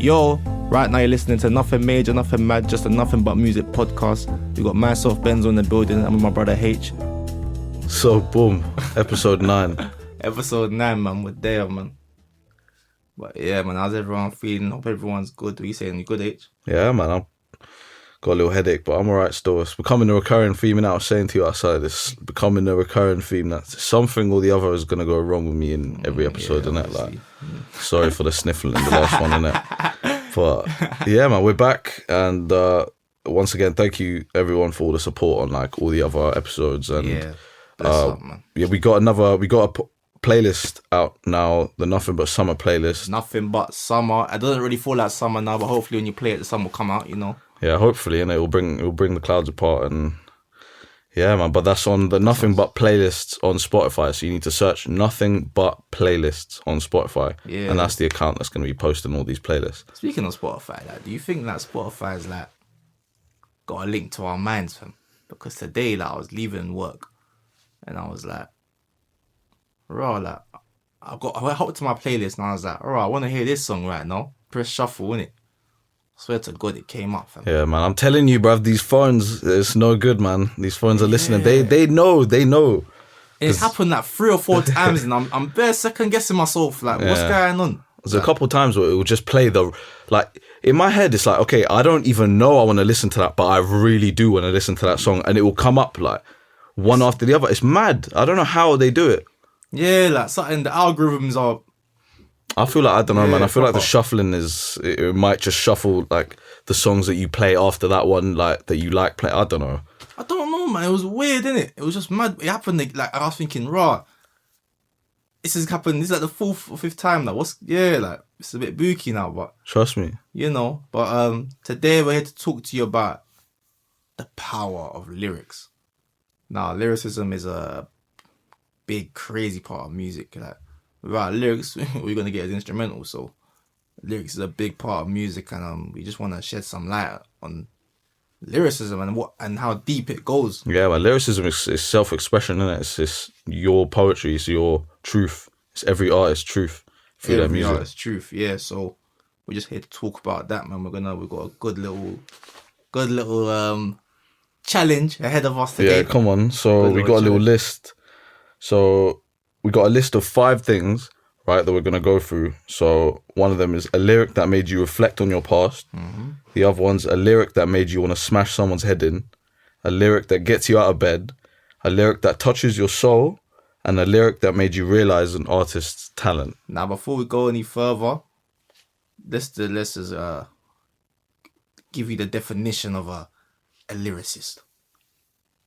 Yo, right now you're listening to Nothing Major, Nothing Mad, just a Nothing But Music podcast. We got myself, Benzo, in the building, and with my brother H. So, boom, episode 9. Episode 9, man, we're there, man. But yeah, man, how's everyone feeling? Hope everyone's good. What are you saying? You good, H? Yeah, man, I've got a little headache, but I'm alright still. It's becoming a recurring theme, and I was saying to you outside, it's becoming a recurring theme that something or the other is going to go wrong with me in every episode, and that, like, sorry for the sniffling in the last one, innit? But yeah, man, we're back, and once again, thank you everyone for all the support on like all the other episodes, and bless up, man. Yeah, we got a playlist out now, the Nothing But Summer playlist. Nothing But Summer. It doesn't really feel like summer now, but hopefully when you play it, the sun will come out, you know. Yeah, hopefully, and it will bring the clouds apart, and yeah, man. But that's on the Nothing But playlists on Spotify. So you need to search Nothing But playlists on Spotify, and that's the account that's going to be posting all these playlists. Speaking of Spotify, like, do you think that Spotify's like got a link to our minds, fam? Because today, like, I was leaving work, and I was like, raw, like, I went up to my playlist, and I was like, raw, I want to hear this song right now. Press shuffle, innit? I swear to God, it came up, fam. Yeah, man, I'm telling you, bruv, these phones, it's no good, man. These phones are listening. They know. It's happened like 3 or 4 times, and I'm bare second guessing myself. Like, what's going on? There's a couple times where it will just play like, in my head, it's like, okay, I don't even know I want to listen to that, but I really do want to listen to that song, and it will come up like one after the other. It's mad. I don't know how they do it. Yeah, like something, the algorithms are... I feel like, I don't know, man. I feel like the shuffling it might just shuffle like the songs that you play after that one, like that you like play. I don't know. I don't know, man. It was weird, innit? It was just mad. It happened like I was thinking, raw. This has happened. This is like the 4th or 5th time. Like, like it's a bit booky now, but trust me, you know. But today we're here to talk to you about the power of lyrics. Now, lyricism is a big, crazy part of music. Like, without lyrics, we're gonna get as instrumental. So, lyrics is a big part of music, and we just want to shed some light on lyricism and how deep it goes. Yeah, but lyricism is self-expression, isn't it? It's your poetry, it's your truth. It's every artist's truth through their music. Every artist's truth, yeah. So we're just here to talk about that, man. We've got a good little challenge ahead of us today. Yeah, come on. So we got a little list. So we got a list of 5 things, right, that we're going to go through. So one of them is a lyric that made you reflect on your past. Mm-hmm. The other one's a lyric that made you want to smash someone's head in. A lyric that gets you out of bed. A lyric that touches your soul. And a lyric that made you realize an artist's talent. Now, before we go any further, let's give you the definition of a lyricist.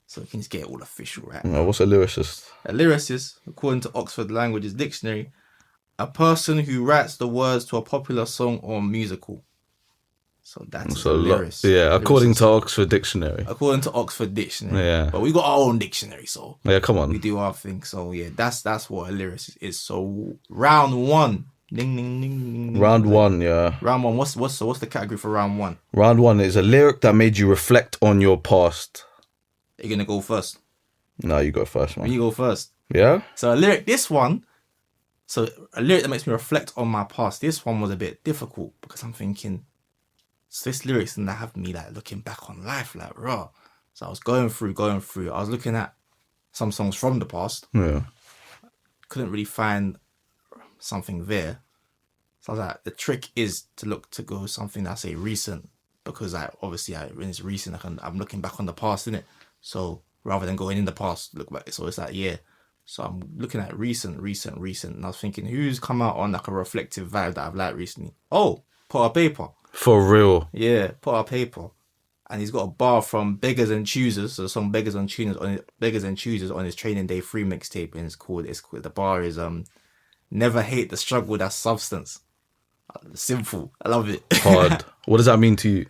So we can just get it all official, right? What's a lyricist? A lyricist, according to Oxford Languages Dictionary, a person who writes the words to a popular song or musical. So that's a lyricist. Yeah, according to Oxford Dictionary. According to Oxford Dictionary. Yeah. But we got our own dictionary, so yeah, come on. We do our thing. So yeah, that's what a lyricist is. So round 1. Ding ding ding ding. Round 1, yeah. Round 1. What's the category for round 1? Round 1 is a lyric that made you reflect on your past. Are you gonna go first? No, you go first, man. You go first. Yeah? So a lyric that makes me reflect on my past. This one was a bit difficult because I'm thinking, so this lyrics didn't have me like looking back on life, like raw. So I was going through. I was looking at some songs from the past. Yeah. Couldn't really find something there. So I was like, the trick is to go something that's recent, because like obviously when it's recent, I'm looking back on the past, innit? So rather than going in the past, look back. So it's like, yeah. So I'm looking at recent. And I was thinking, who's come out on like a reflective vibe that I've liked recently? Oh, Put Our Paper. For real. Yeah, Put Our Paper. And he's got a bar from Beggars and Choosers. So the song Beggars and Choosers on his Training Day 3 mixtape. And it's called, the bar is Never Hate the Struggle, That's Substance. Simple. I love it. Hard. What does that mean to you?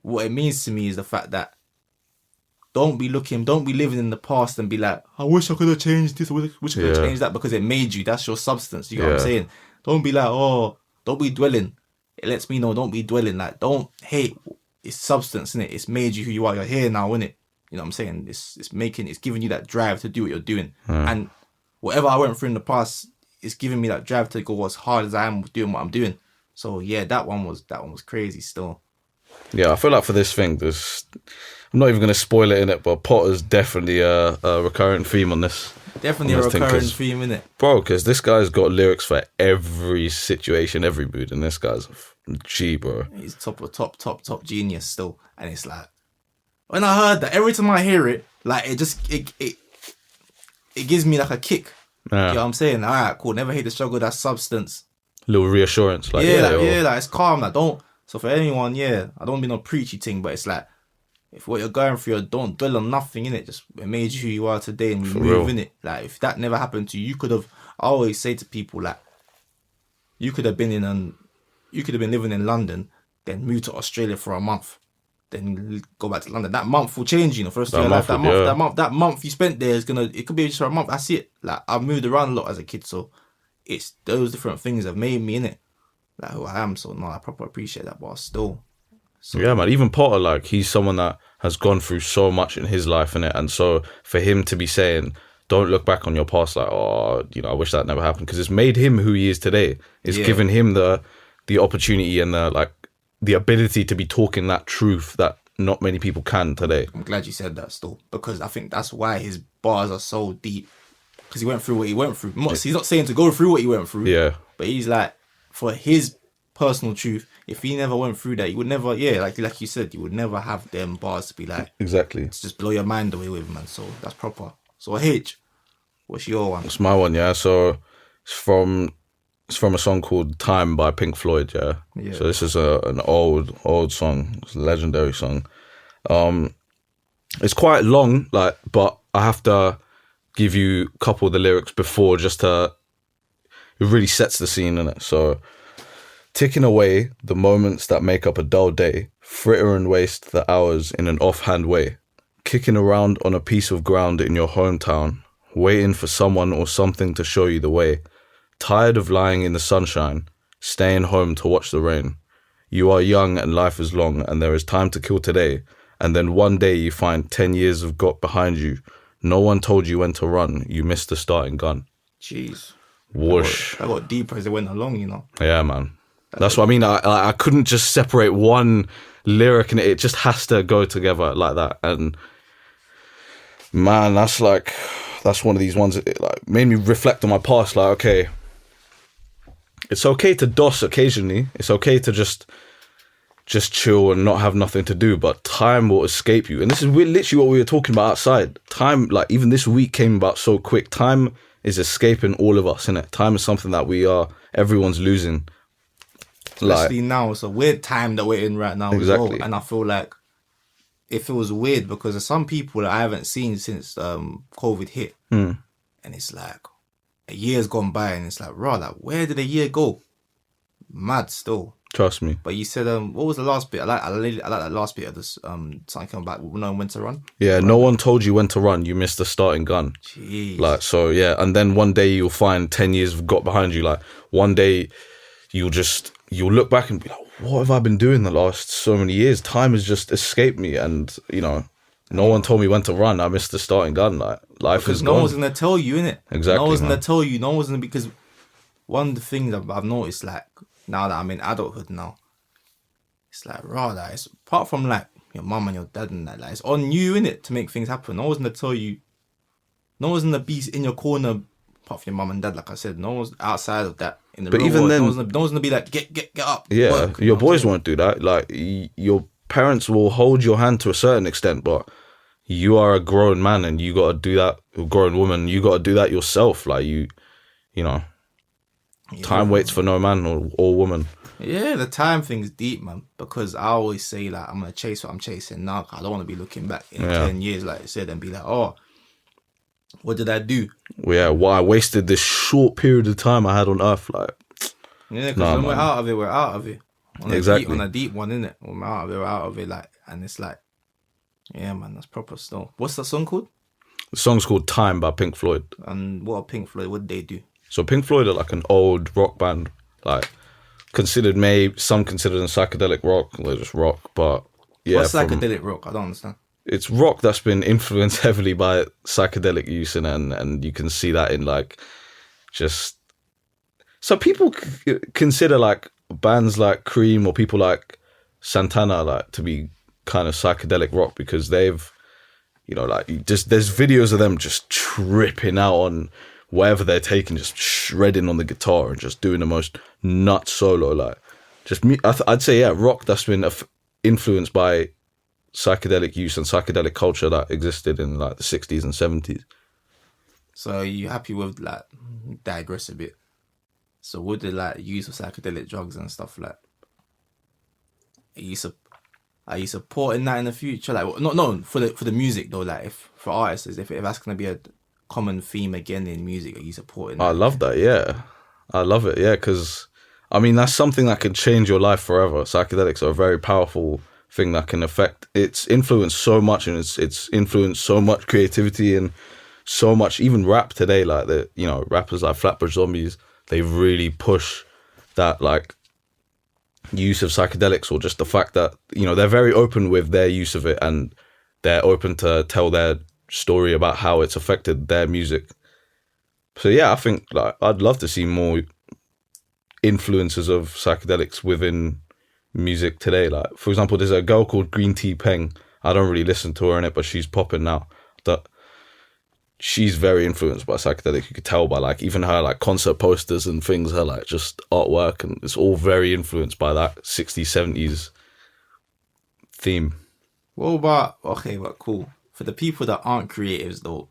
What it means to me is the fact that don't be living in the past and be like, I wish I could have changed this, I wish I could have changed that, because it made you. That's your substance. You know what I'm saying? Don't be like, don't be dwelling. It lets me know, don't be dwelling. Like, don't hate. It's substance, innit? It's made you who you are. You're here now, innit? You know what I'm saying? It's giving you that drive to do what you're doing. And whatever I went through in the past, it's giving me that drive to go as hard as I am doing what I'm doing. So yeah, that one was crazy still. Yeah, I feel like for this thing, I'm not even going to spoil it in it, but Potter's definitely a recurrent theme on this. Definitely a recurring theme, innit? Bro, because this guy's got lyrics for every situation, every mood, and this guy's G, bro. He's top genius still. And it's like, when I heard that, every time I hear it, like, it gives me like a kick. Yeah. You know what I'm saying? All right, cool. Never hate the struggle, that's substance. Little reassurance. Like, like it's calm. Like, don't. So for anyone, I don't be no preachy thing, but it's like, if what you're going through, don't dwell on nothing, innit? Just, it made you who you are today and you move, innit? Like, if that never happened to you, I always say to people, like, you could have been living in London, then moved to Australia for a month, then go back to London. That month will change, you know, for the rest of your life. That month you spent there it could be just for a month. That's it. Like, I've moved around a lot as a kid, so it's those different things that have made me, innit? Like, who I am. So, no, I proper appreciate that, but still. So, yeah, man. Even Potter, like, he's someone that has gone through so much in his life, innit? And so for him to be saying, don't look back on your past like, oh, you know, I wish that never happened, because it's made him who he is today. It's given him the opportunity and the ability to be talking that truth that not many people can today. I'm glad you said that still, because I think that's why his bars are so deep, because he went through what he went through. He's not saying to go through what he went through, but he's like, for his personal truth, if he never went through that, he would never, like you said, you would never have them bars to be like, exactly, to just blow your mind away with, man. So that's proper. So H, what's your one? It's my one, yeah. So it's from a song called Time by Pink Floyd, yeah. So this is an old song. It's a legendary song. It's quite long, like, but I have to give you a couple of the lyrics before, just to, it really sets the scene in it. So, ticking away the moments that make up a dull day, fritter and waste the hours in an offhand way, kicking around on a piece of ground in your hometown, waiting for someone or something to show you the way, tired of lying in the sunshine, staying home to watch the rain. You are young and life is long, and there is time to kill today, and then one day you find 10 years have got behind you. No one told you when to run, you missed the starting gun. Jeez. Whoosh. That got deeper as it went along, you know. Yeah, man. That's what I mean. I couldn't just separate one lyric, and it just has to go together like that. And man, that's one of these ones that like made me reflect on my past. Like, okay, it's okay to DOS occasionally. It's okay to just chill and not have nothing to do, but time will escape you. And this is literally what we were talking about outside. Time, like, even this week came about so quick. Time is escaping all of us, innit? Time is something that everyone's losing. Especially now, it's a weird time that we're in right now. Exactly. As well. And I feel like it feels weird because there's some people that I haven't seen since COVID hit. And it's like a year's gone by and it's like, like, where did a year go? Mad still. Trust me. But you said, what was the last bit? I like that last bit of this, something about knowing when to run. Yeah, no one told you when to run. You missed the starting gun. Jeez. Like, so, yeah. And then one day you'll find 10 years have got behind you. Like, one day you'll look back and be like, what have I been doing the last so many years? Time has just escaped me. And, you know, no one told me when to run. I missed the starting gun. Like, life is gone. No one's going to tell you, innit? Exactly. No one's going to tell you. No one's going to, because one of the things I've noticed, like, now that I'm in adulthood now, it's like, like, it's apart from like your mum and your dad and that, like, it's on you, innit, to make things happen. No one's gonna tell you, no one's gonna be in your corner apart from your mum and dad, like I said. No one's outside of that in the real even world. Then, no one's gonna be like, get up. Yeah, work, your boys won't do that. Like, your parents will hold your hand to a certain extent, but you are a grown man and you gotta do that, a grown woman, you gotta do that yourself. Like, you know. Time waits for no man or woman. Yeah, the time thing's deep, man. Because I always say, like, I'm going to chase what I'm chasing now. I don't want to be looking back in 10 years, like I said, and be like, oh, what did I do? Well, yeah, why I wasted this short period of time I had on Earth, like. Yeah, because when we're out of it, we're out of it. Exactly. On a deep one, innit? When we're out of it, we're out of it, like, and it's like, yeah, man, that's proper stuff. What's that song called? The song's called Time by Pink Floyd. And what are Pink Floyd? What did they do? So Pink Floyd are like an old rock band, like some consider them psychedelic rock. They're just rock, but yeah. What's psychedelic rock? I don't understand. It's rock that's been influenced heavily by psychedelic use, and you can see that in like just. So people consider like bands like Cream or people like Santana like to be kind of psychedelic rock because they've, you know, like just there's videos of them just tripping out on whatever they're taking, just shredding on the guitar and just doing the most nut solo. Like, just me, I'd say, yeah, rock that's been influenced by psychedelic use and psychedelic culture that existed in like the 60s and 70s. So are you happy with, like, digress a bit? So with the like use of psychedelic drugs and stuff, like, are you supporting that in the future? Like, no, for the music though. Like, if for artists, if that's gonna be a common theme again in music, are you supporting that? I love that. Yeah, I love it. Yeah, because I mean that's something that can change your life forever. Psychedelics are a very powerful thing that can affect. It's influenced so much, and it's influenced so much creativity and so much even rap today. Like the rappers like Flatbush Zombies, they really push that like use of psychedelics, or just the fact that they're very open with their use of it and they're open to tell their story about how it's affected their music. So yeah, I think like I'd love to see more influences of psychedelics within music today. Like for example, there's a girl called Green Tea Peng. I don't really listen to her in it, but she's popping now. That she's very influenced by psychedelics. You could tell by like even her like concert posters and things, her like just artwork, and it's all very influenced by that 60s, 70s theme. What about, okay, but cool. For the people that aren't creatives though,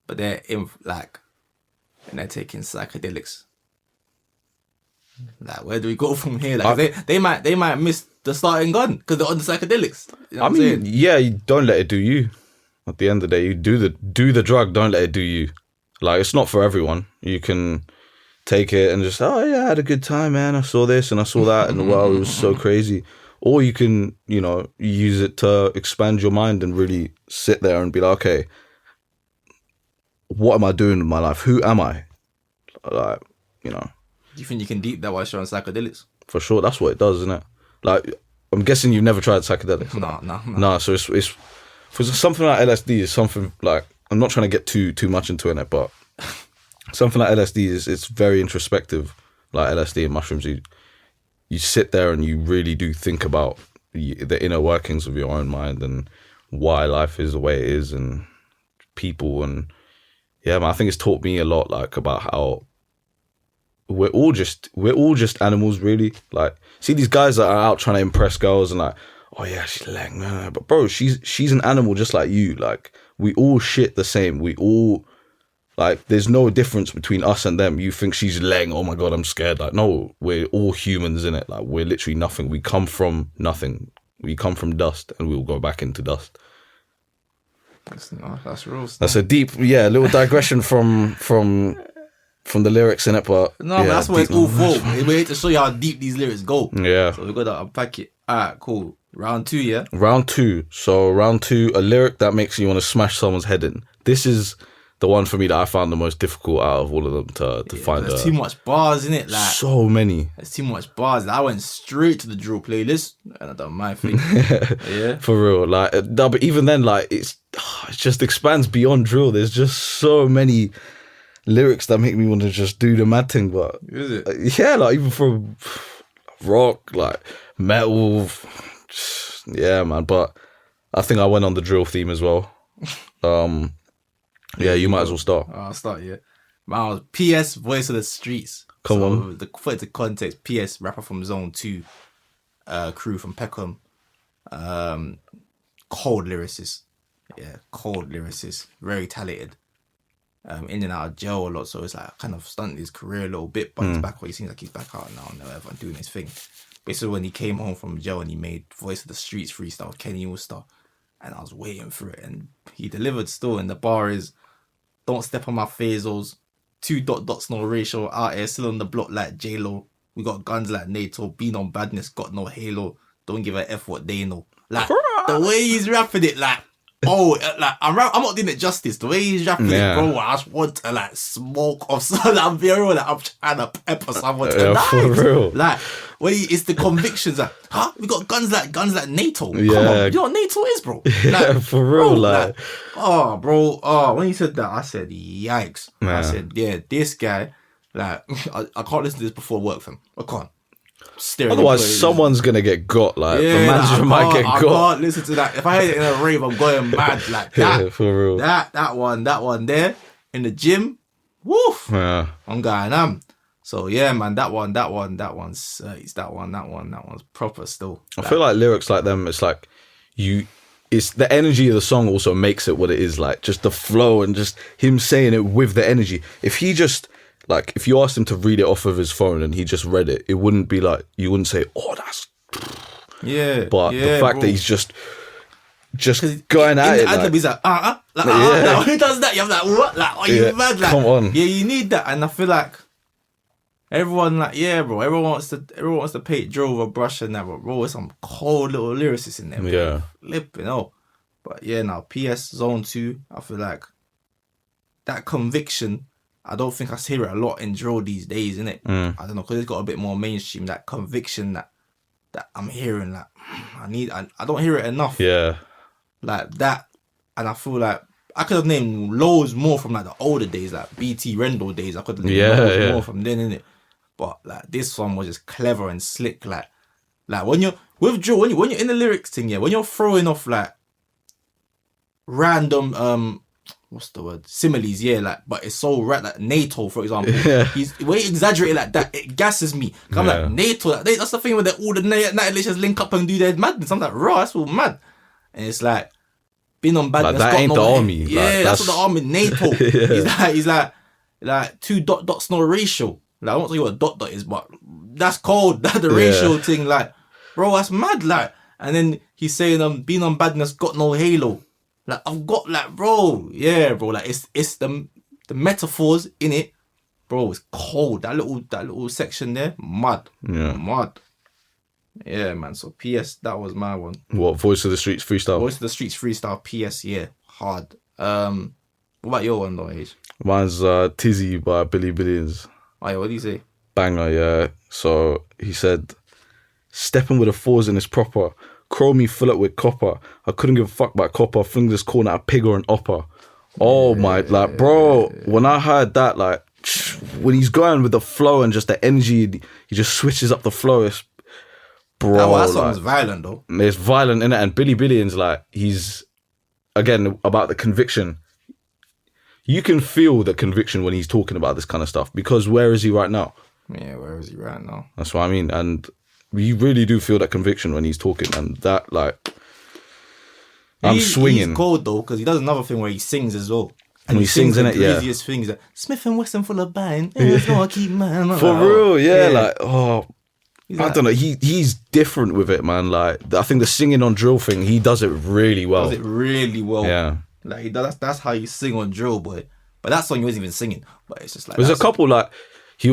but they're in like, and they're taking psychedelics, like where do we go from here? Like they might miss the starting gun because they're on the psychedelics. You know what I'm saying? Yeah, you don't let it do you. At the end of the day, you do the drug, don't let it do you. Like, it's not for everyone. You can take it and just, oh yeah, I had a good time, man. I saw this and I saw that and wow, it was so crazy. Or you can, use it to expand your mind and really sit there and be like, okay, what am I doing with my life? Who am I? Like, Do you think you can deep that while you're on psychedelics? For sure, that's what it does, isn't it? Like, I'm guessing you've never tried psychedelics. No. No, so it's for something like LSD is something like, I'm not trying to get too much into it, but something like LSD it's very introspective. Like LSD and mushrooms, you sit there and you really do think about the inner workings of your own mind and why life is the way it is and people. And yeah, man, I think it's taught me a lot, like about how we're all just animals, really. Like, see these guys that are out trying to impress girls and like, oh yeah, she's like, man, but bro, she's an animal just like you. Like, we all shit the same. We all, like, there's no difference between us and them. You think she's laying, oh my god, I'm scared. Like, no, we're all humans in it. Like, we're literally nothing. We come from nothing. We come from dust, and we'll go back into dust. That's real stuff. That's a deep, little digression from the lyrics in it, but no, but that's what it's all for. We're here to show you how deep these lyrics go. Yeah. So we got to unpack it. Alright, cool. Round 2, yeah? Round 2. So round 2, a lyric that makes you want to smash someone's head in. This is the one for me that I found the most difficult out of all of them to find. There's too much bars in it. Like, so many. There's too much bars. I went straight to the drill playlist, and I done my thing. Yeah. For real. Like, no, but even then, like, it just expands beyond drill. There's just so many lyrics that make me want to just do the mad thing. But is it? Yeah, like even from rock, like metal. Yeah, man. But I think I went on the drill theme as well. Yeah, you might as well start. I'll start, yeah. Man, PS, Voice of the Streets. Come on. For the context, PS, rapper from Zone 2, crew from Peckham. Cold lyricist. Yeah, cold lyricist. Very talented. In and out of jail a lot, so it's like kind of stunted his career a little bit, but he's back. He seems like he's back out now and whatever, doing his thing. Basically, when he came home from jail and he made Voice of the Streets freestyle, Kenny All-Star, and I was waiting for it, and he delivered still. And the bar is, don't step on my phasals, 2 dots no ratio, out here still on the block like J-Lo. We got guns like NATO, been on badness, got no halo. Don't give a F what they know. Like, the way he's rapping it, like, oh, like I'm not doing it justice. The way he's rapping it, bro, I just want to like smoke or something. I'm very real, like I'm trying to pepper someone to die. For real. Like, it's the convictions. Like, huh? We got guns like NATO. Yeah. Come on, you know what NATO is, bro? Like, yeah, for real. Bro, like, oh, bro. Oh, when he said that, I said, yikes. Man. I said, yeah, this guy. Like, I can't listen to this before work, fam. I can't. steering. Otherwise, someone's gonna get got. Like the manager might get got. I can't listen to that. If I hear it in a rave, I'm going mad. Like that. Yeah, for real. That one there in the gym. Woof. Yeah. I'm going. So yeah, man, that one's that one's proper still. I feel like lyrics like them, it's like it's the energy of the song also makes it what it is, like just the flow and just him saying it with the energy. If he just like, if you asked him to read it off of his phone and he just read it, it wouldn't be like, you wouldn't say, oh, that's but the fact that he's just going at it, like, he's like, like, who does that? You're like, what? Like, are you mad? Like, come on. Yeah, you need that. And I feel like everyone, like, yeah, bro, everyone wants to paint drill with a brush and that, but bro, there's some cold little lyricists in there, bro. Yeah. Flipping, But yeah, now PS Zone 2, I feel like that conviction, I don't think I hear it a lot in drill these days, innit? I don't know, because it's got a bit more mainstream, that conviction that I'm hearing, like, I don't hear it enough. Yeah. Like that, and I feel like I could have named loads more from like the older days, like BT Rendell days. I could have named loads more from then, innit? But like this one was just clever and slick. Like when you're with drill, when you're in the lyrics thing, yeah, when you're throwing off like random what's the word, similes, yeah, like, but it's so right, like NATO, for example. When he exaggerated like that, it gasses me. I'm like, NATO, like, that's the thing where all the Nightlists link up and do their madness. I'm like, raw, that's all mad. And it's like, being on bad, like, that ain't the army. Yeah, like, that's what the army, NATO. He's like two dots, no ratio. Like, I won't tell you what a dot is, but that's cold. That's the ratio thing. Like, bro, that's mad. Like, and then he's saying, being on badness got no halo. Like, I've got, like, bro, yeah, bro. Like, it's the metaphors in it, bro. It's cold. That little section there, mad. Yeah, mad. Yeah, man. So PS, that was my one. What, Voice of the Streets freestyle? Voice of the Streets freestyle. PS, yeah, hard. What about your one though, H? Mine's Tizzy by Billy Billions. Oh, yeah, what do you say? Banger, yeah. So he said, stepping with the fours in his proper, chromey fill up with copper. I couldn't give a fuck about copper. Fingers calling out a pig or an opper. Oh my, like, bro, when I heard that, like, when he's going with the flow and just the energy, he just switches up the flow. It's, bro, that song's violent though. It's violent, innit? And Billy Billions, like, he's, again, about the conviction. You can feel the conviction when he's talking about this kind of stuff, because where is he right now? Yeah, where is he right now? That's what I mean. And you really do feel that conviction when he's talking, and that, like, I'm swinging. He's cold though, because he does another thing where he sings as well. And he sings in it, yeah. Craziest things, like, Smith and Wesson full of bang. Yeah, keep man. For real, yeah. Like, oh, I don't know. He's different with it, man. Like, I think the singing on drill thing, he does it really well. Does it really well. Yeah. Like, he does, that's how you sing on drill, boy. But that song he wasn't even singing. But it's just like, there's a couple, like, he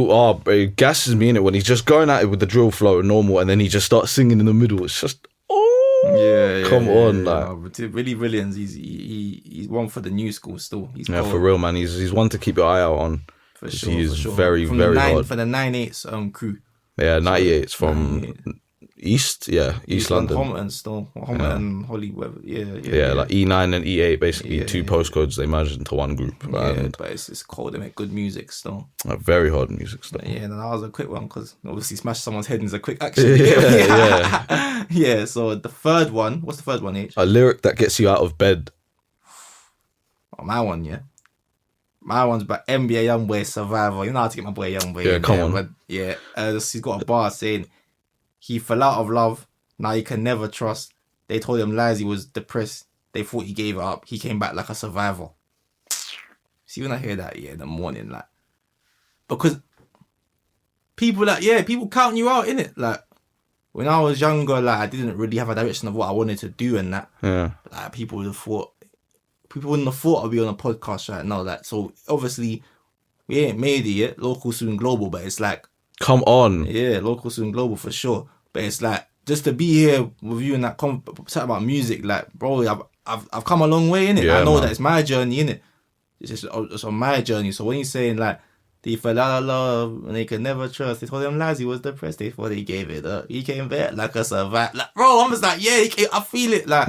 gasses me in it when he's just going at it with the drill flow normal, and then he just starts singing in the middle. It's just, come on, like, Billy Williams, he's one for the new school still. He's cold. For real, man. He's one to keep your eye out on. For sure, he's for sure. very, from very hard. For the 9/8 crew. Yeah, 98's from East London. Homerton still. Homerton, Hollywood. Yeah, like E9 and E8, basically two postcodes they merged into one group. Yeah, but it's cold. They make good music still. Very hard music still. Yeah, and that was a quick one, because obviously smash someone's head is a quick action. Yeah, so the third one, what's the third one, H? A lyric that gets you out of bed. Oh, my one, yeah. My one's by NBA Youngboy Survivor. You know how to get my boy Youngboy. Yeah, come on. But yeah, he's got a bar saying, he fell out of love, now he can never trust. They told him lies, he was depressed. They thought he gave it up. He came back like a survivor. See, when I hear that, in the morning, like, because people, like, people counting you out, innit? Like, when I was younger, like, I didn't really have a direction of what I wanted to do and that. Yeah. Like, people wouldn't have thought I'd be on a podcast right now. Like, so obviously, we ain't made it yet, local, soon global, but it's like, come on. Yeah, local, soon global for sure. But it's like, just to be here with you and that chat about music, like, bro, I've come a long way, innit? Yeah, I know man. that it's my journey, innit? It's on my journey. So when you're saying, like, they fell out of love and they could never trust, they told him lies, he was depressed, they thought he gave it up. He came back like a survivor. Like, bro, I'm just like, I feel it. Like,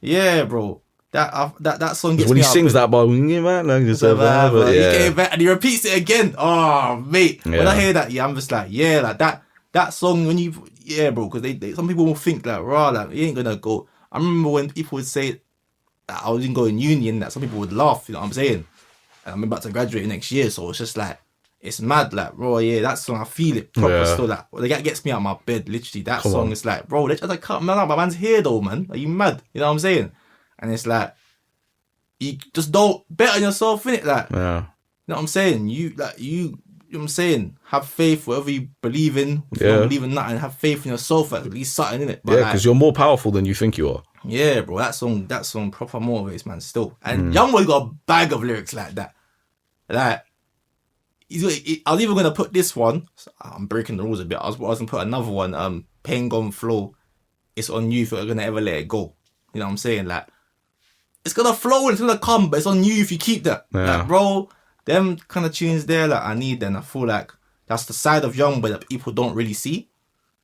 yeah, bro. That song gets when me he out sings that bar, you man, like a survivor. He came back and he repeats it again. Oh, mate. When I hear that, I'm just like, like that that song when bro, because some people will think like, rah, like, you ain't gonna go. I remember when people would say that I wasn't going uni and that some people would laugh, you know what I'm saying? And I'm about to graduate next year, so it's just like, it's mad, like, bro, yeah, that song, I feel it proper still, like, that gets me out of my bed, literally, that song is like, bro, let's just cut, man, my man's here though, man, are you mad? You know what I'm saying? And it's like, you just don't bet on yourself, innit, like, you know what I'm saying? You know what I'm saying? Have faith, whatever you believe in. If you don't believe in nothing, have faith in yourself, at least something in it. Yeah, because you're more powerful than you think you are. Yeah, bro, that song proper motivates, man, still. And Youngboy got a bag of lyrics like that. Like, I was even going to put this one, I'm breaking the rules a bit, I was going to put another one, Pain Gone Flow, it's on you if you're going to ever let it go. You know what I'm saying? Like, it's going to flow, it's going to come, but it's on you if you keep that. Yeah. Like, bro, them kind of tunes there, like, I need them. I feel like that's the side of Youngboy that people don't really see.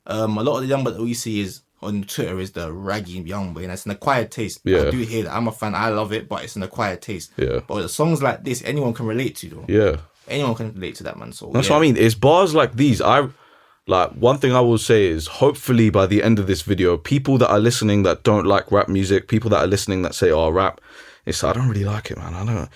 A lot of the Youngboy that we see is on Twitter is the raggy Youngboy, and it's an acquired taste. Yeah. I do hear that. I'm a fan. I love it, but it's an acquired taste. Yeah. But the songs like this, anyone can relate to, though. Yeah. Anyone can relate to that, man. So that's what I mean. It's bars like these. One thing I will say is, hopefully by the end of this video, people that are listening that don't like rap music, people that are listening that say, "Oh, rap," I don't really like it, man. I don't.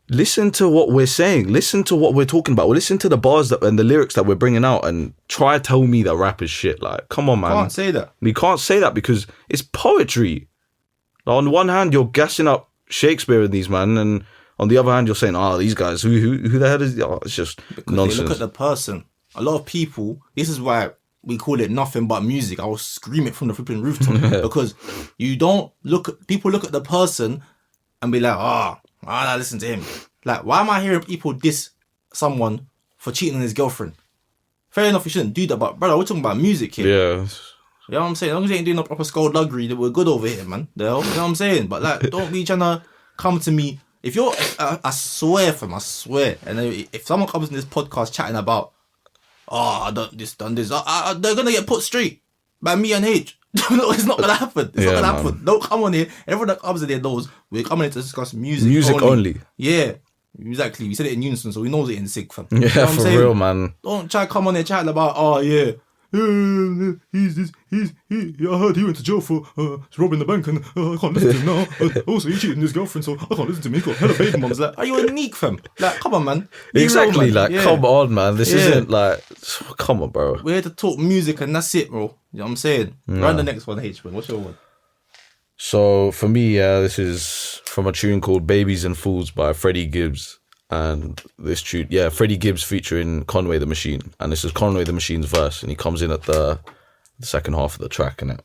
Listen to what we're saying. Listen to what we're talking about. Listen to the bars and the lyrics that we're bringing out, and try to tell me that rap is shit. Like, come on, man. You can't say that. You can't say that because it's poetry. On one hand, you're gassing up Shakespeare in these, man, and on the other hand, you're saying, "Oh, these guys, who the hell is?" Oh, it's just because nonsense. They look at the person. A lot of people. This is why we call it nothing but music. I will scream it from the flipping rooftop because you don't look. People look at the person and be like, "Oh, I listen to him." Like, why am I hearing people diss someone for cheating on his girlfriend? Fair enough, you shouldn't do that, but brother, we're talking about music here. Yeah. You know what I'm saying? As long as you ain't doing no proper skullduggery, then we're good over here, man. The hell? You know what I'm saying? But like, don't be trying to come to me. If you're, I swear, fam, I swear. And if someone comes in this podcast chatting about, "Oh, I done this, they're gonna get put straight by me and H. No, it's not gonna happen. It's not gonna happen. Don't come on here. Everyone that comes in here knows we're coming here to discuss music. Music only. Yeah, exactly. We said it in unison, so we know it in sync, fam. Yeah, you know what I'm for saying? real, man. Don't try to come on here chatting about, "Oh yeah, I heard he went to jail for robbing the bank, and I can't listen to him now. Also, he cheated on his girlfriend, so I can't listen to him. He got hella baby mums." Like, are you a neek, fam? Like, come on, man. Be Exactly. real, man. Like, come on, man. This isn't like, come on, bro. We're here to talk music, and that's it, bro. You know what I'm saying? Run the next one, H. What's your one? So for me, this is from a tune called "Babies and Fools" by Freddie Gibbs. And this tune, Freddie Gibbs featuring Conway the Machine. And this is Conway the Machine's verse. And he comes in at the second half of the track. And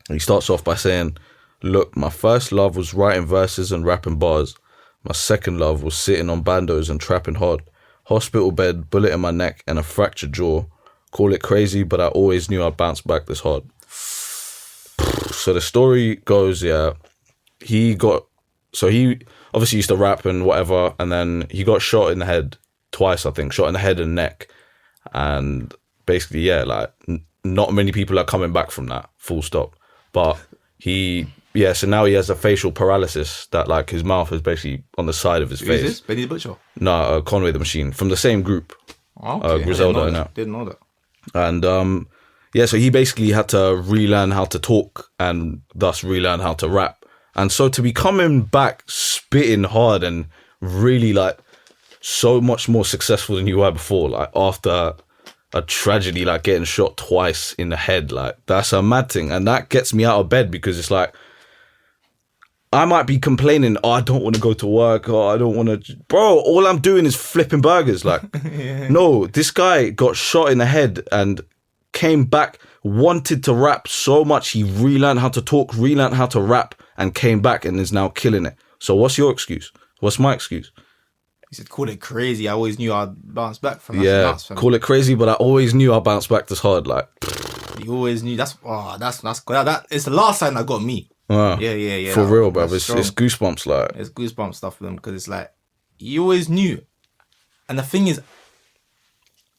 he starts off by saying, "Look, my first love was writing verses and rapping bars. My second love was sitting on bandos and trapping hard. Hospital bed, bullet in my neck, and a fractured jaw. Call it crazy, but I always knew I'd bounce back this hard." So the story goes, he obviously used to rap and whatever, and then he got shot in the head twice, I think, shot in the head and neck. And basically, not many people are coming back from that, full stop. But so now he has a facial paralysis that, like, his mouth is basically on the side of his face. Who's this? Benny the Butcher? No, Conway the Machine, from the same group. Okay. Griselda I and that. Didn't know that. And so he basically had to relearn how to talk and thus relearn how to rap. And so to be coming back spitting hard and really like so much more successful than you were before, like after a tragedy, like getting shot twice in the head, like that's a mad thing. And that gets me out of bed because it's like, I might be complaining, "Oh, I don't want to go to work. Oh, I don't want to." Bro, all I'm doing is flipping burgers. Like, no, this guy got shot in the head and came back, wanted to rap so much. He relearned how to talk, relearned how to rap, and came back and is now killing it. So what's your excuse? What's my excuse? He said, "Call it crazy. I always knew I'd bounce back from that." Yeah, nuts, fam. call it crazy, but I always knew I'd bounce back this hard. Like, You always knew. That's good. That it's the last time that got me. Yeah. For real, bro. It's goosebumps, like. It's goosebumps stuff for them because it's like, you always knew. And the thing is,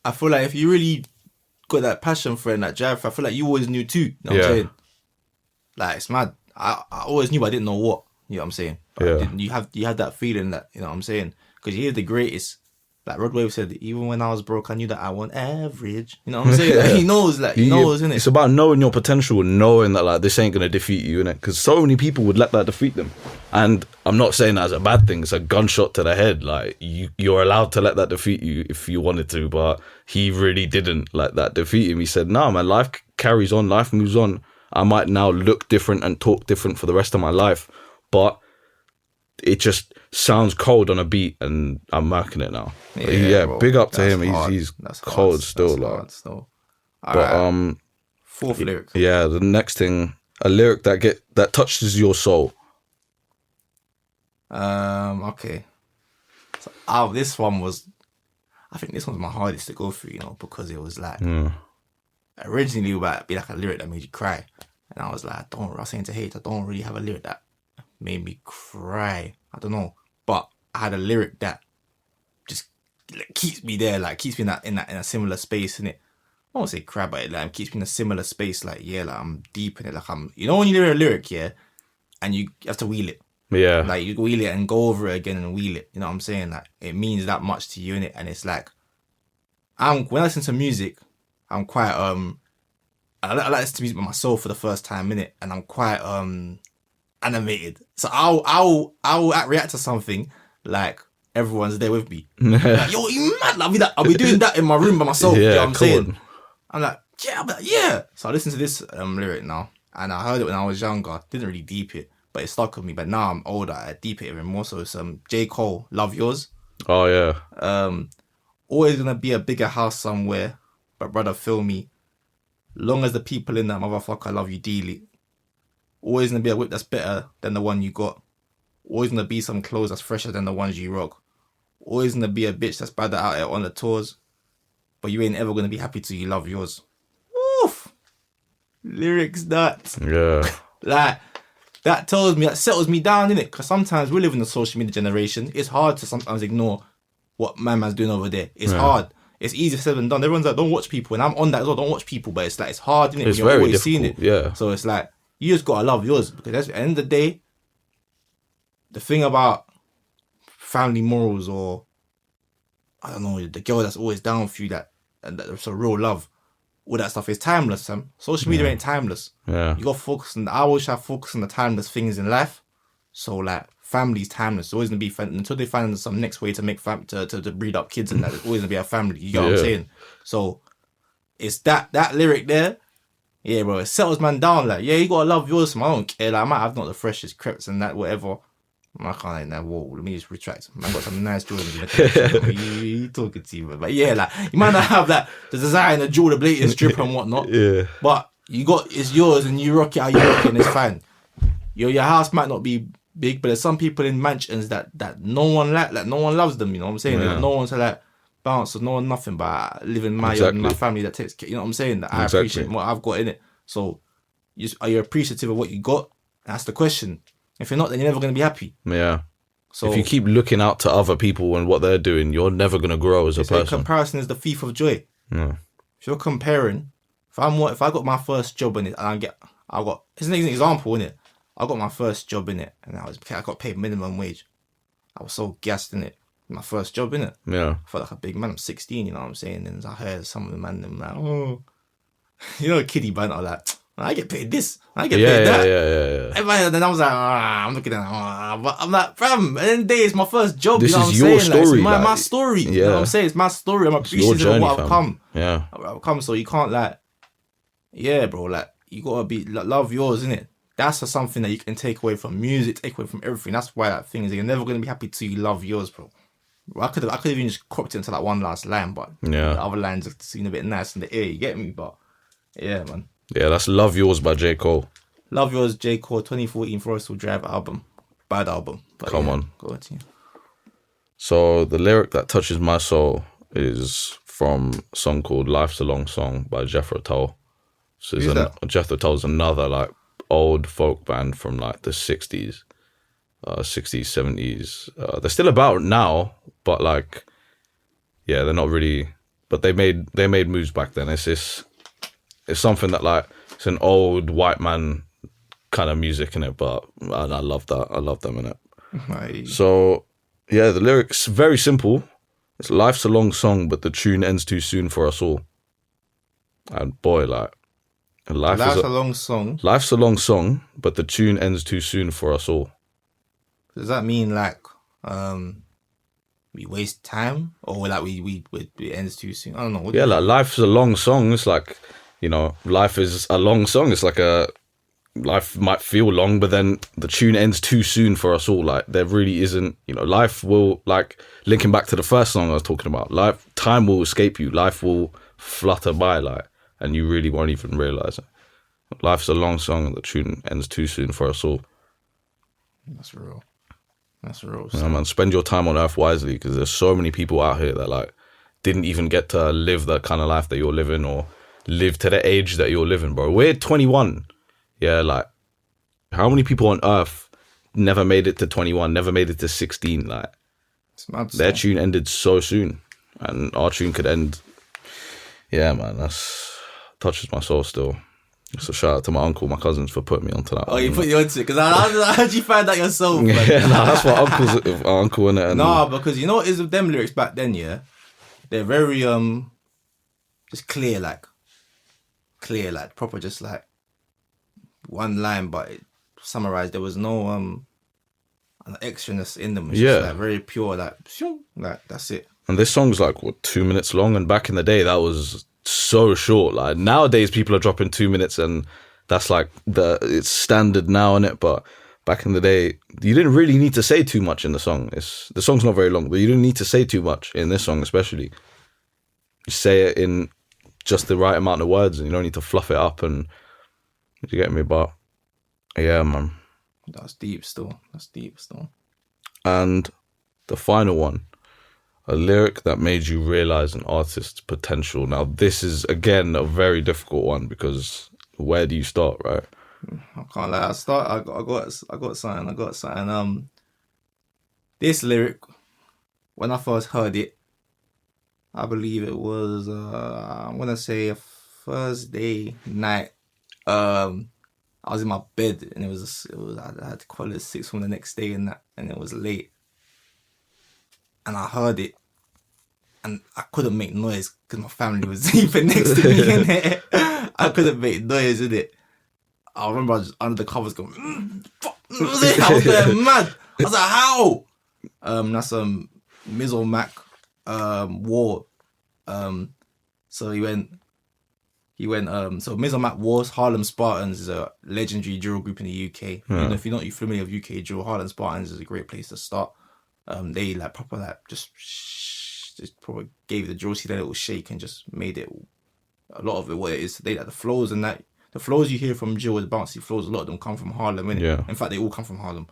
I feel like if you really got that passion for it and that drive for it, I feel like you always knew too. You know what I'm saying? Like, it's mad. I always knew, but I didn't know what. You know what I'm saying? But you had that feeling that, you know what I'm saying? Because you're the greatest Like Rod Wave said, even when I was broke, I knew that I want average. You know what I'm saying? Like, he knows, innit? It's about knowing your potential, knowing that like this ain't gonna defeat you, innit? Because so many people would let that defeat them. And I'm not saying that as a bad thing. It's a gunshot to the head. Like you're allowed to let that defeat you if you wanted to, but he really didn't let that defeat him. He said, "No, man, life carries on, life moves on. I might now look different and talk different for the rest of my life, but it just sounds cold on a beat, and I'm marking it now." Yeah, bro, big up to him. He's cold still, like. But right. Fourth lyric. Yeah, the next thing, a lyric that touches your soul. Okay. So, this one was, I think this one's my hardest to go through, you know, because it was like originally about be like a lyric that made you cry, and I was like, I was saying to H, I don't really have a lyric that made me cry. I don't know, but I had a lyric that just like, keeps me there, like keeps me in a similar space, innit? I won't say cry, but it like keeps me in a similar space. Like like I'm deep in it. Like when you hear a lyric, and you have to wheel it. Yeah. Like you wheel it and go over it again and wheel it. You know what I'm saying? Like it means that much to you, innit? And it's like when I listen to music, I'm quite I like to listen to music by myself for the first time, innit? And I'm quite animated. So I'll react to something like everyone's there with me. Like, yo, you mad? I'll be doing that in my room by myself. You know what I'm saying? I'm like, yeah. So I listen to this lyric now, and I heard it when I was younger. Didn't really deep it, but it stuck with me. But now I'm older, I deep it even more. So it's J. Cole, Love Yours. Oh yeah. Always gonna be a bigger house somewhere, but brother, feel me. Long as the people in that motherfucker love you dearly. Always gonna be a whip that's better than the one you got. Always gonna be some clothes that's fresher than the ones you rock. Always gonna be a bitch that's better out there on the tours. But you ain't ever gonna be happy till you love yours. Oof. Lyrics that. Yeah. Like, that settles me down, innit? Because sometimes we live in the social media generation. It's hard to sometimes ignore what my man's doing over there. It's hard. It's easier said than done. Everyone's like, don't watch people. And I'm on that as well, don't watch people. But it's like, it's hard, innit? It's You're very always difficult, seeing it. yeah. So it's like, you just gotta love yours. Because at the end of the day, the thing about family morals, or I don't know, the girl that's always down for you, that's a real love, all that stuff is timeless, Sam. Social media ain't timeless. Yeah. You gotta focus on, I always try to focus on the timeless things in life. So like, family's timeless. It's always gonna be until they find some next way to make to breed up kids, and that it's always gonna be a family. You get what I'm saying? So it's that lyric there. Yeah, bro, it settles man down. Like, yeah, you gotta love yours. Man, I don't care. Like, I might have not the freshest crepes and that, whatever. I can't like that. Whoa, let me just retract. Man, got some nice jewelry in the collection. you talking to you, but yeah, like you might not have that the designer jewel, the latest strip and whatnot. Yeah. But it's yours, and you rock it how you rock it, and it's fine. Your house might not be big, but there's some people in mansions that no one like no one loves them. You know what I'm saying? Yeah. Like, no one's like bounce, no one nothing. But I live in my yard and my family that takes care. You know what I'm saying? That I appreciate what I've got in it. So, are you appreciative of what you got? That's the question. If you're not, then you're never going to be happy. Yeah. So if you keep looking out to other people and what they're doing, you're never going to grow as a person. Comparison is the thief of joy. Yeah. If you're comparing, if I got my first job in it, and it's an example, innit? I got my first job in it, and I got paid minimum wage. I was so gassed in it. My first job in it. Yeah. I felt like a big man. I'm 16, you know what I'm saying? And I heard some of the man them like, oh, you know, kiddie banter like, I get paid this, I get paid that. Yeah. And then I was like, I'm looking at it, but I'm like, fam, at the end of the day, it's my first job. This you know is what I'm your saying? story. Like, it's my story. Yeah. You know what I'm saying? It's my story. I'm appreciative journey, of what I've fam. come. Yeah. I've come, so you can't bro, like, you gotta be, love yours, innit? That's something that you can take away from music, take away from everything. That's why that thing is, you're never gonna be happy till you love yours, bro. I could have even just cropped it into that one last line, but the other lines just seem a bit nice in the ear, you get me? But yeah, man. Yeah, that's Love Yours by J. Cole. Love Yours, J. Cole, 2014 Forest Hill Drive album. Bad album. But Come on. Go on to you. So the lyric that touches my soul is from a song called Life's a Long Song by Jethro Tull. So Who's that? Jethro Tull's another like old folk band from like the 60s, 70s. They're still about now, but like, yeah, they're not really, but they made moves back then. It's something that like, it's an old white man kind of music in it, but and I love that. I love them in it. Right. So yeah, the lyrics very simple, It's life's a long song, but the tune ends too soon for us all. And boy, like, Life's a long song. Life's a long song, but the tune ends too soon for us all. Does that mean like we waste time, or like we it ends too soon? I don't know. Yeah, like life's a long song. It's like, you know, life is a long song. It's like life might feel long, but then the tune ends too soon for us all. Like there really isn't, you know, life will, like linking back to the first song I was talking about, time will escape you. Life will flutter by, like, and you really won't even realize it. Life's a long song and the tune ends too soon for us all. That's real. That's real. Yeah, man, spend your time on earth wisely, because there's so many people out here that like didn't even get to live the kind of life that you're living, or live to the age that you're living, bro. We're 21. Yeah, like how many people on earth never made it to 21, never made it to 16? Like their tune ended so soon, and our tune could end. Yeah, man, that's touches my soul still. So shout out to my uncle, my cousins for putting me onto that. Oh, you put you onto it? Because how'd you find that yourself? Yeah, nah, that's what our uncle in it. Nah, because you know what is with them lyrics back then, yeah? They're very just clear, like proper, just like one line, but it summarized. There was no extraness in them. It's just like very pure, like that's it. And this song's like what, 2 minutes long, and back in the day that was so short. Like nowadays people are dropping 2 minutes, and that's like it's standard now, innit? But back in the day you didn't really need to say too much in the song. The song's not very long, but you didn't need to say too much in this song, especially. You say it in just the right amount of words, and you don't need to fluff it up. And you get me? But yeah, man, that's deep still. And the final one, a lyric that made you realize an artist's potential. Now, this is, again, a very difficult one, because where do you start, right? I can't lie. I got something. This lyric, when I first heard it, I believe it was, I'm going to say a Thursday night. I was in my bed, and I had to call it 6 from the next day, and it was late. And I heard it, and I couldn't make noise because my family was sleeping next to me in it. I couldn't make noise in it. I remember I was just under the covers going, fuck, I was going mad. I was like, how? That's Mizzle Mac War. So he went. So Mizzle Mac War's Harlem Spartans is a legendary drill group in the UK. You know, if you're not familiar with UK drill, Harlem Spartans is a great place to start. They like proper like just probably gave the drill scene a little shake and just made it a lot of it what it is today. Like the flows and that, the flows you hear from drill, the bouncy flows, a lot of them come from Harlem, innit? Yeah. In fact, they all come from Harlem.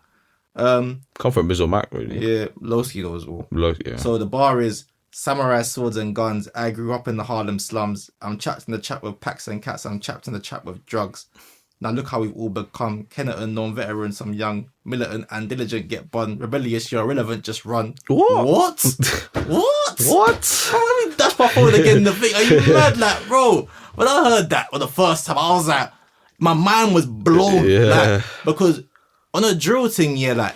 Come from Mizzle Mac, really. Yeah, Lowski though as well. Yeah. So the bar is samurai swords and guns. I grew up in the Harlem slums. I'm trapped in the trap with packs and cats. I'm trapped in the trap with drugs. Now look how we've all become. Kennerton, non-veteran, some young, militant and diligent get bun. Rebellious, you're irrelevant, just run. What? What? I mean, that's my phone again, the thing. Are you mad? Like, bro, when I heard that for the first time, I was like, my mind was blown. Yeah. Like, because on a drill thing, yeah, like,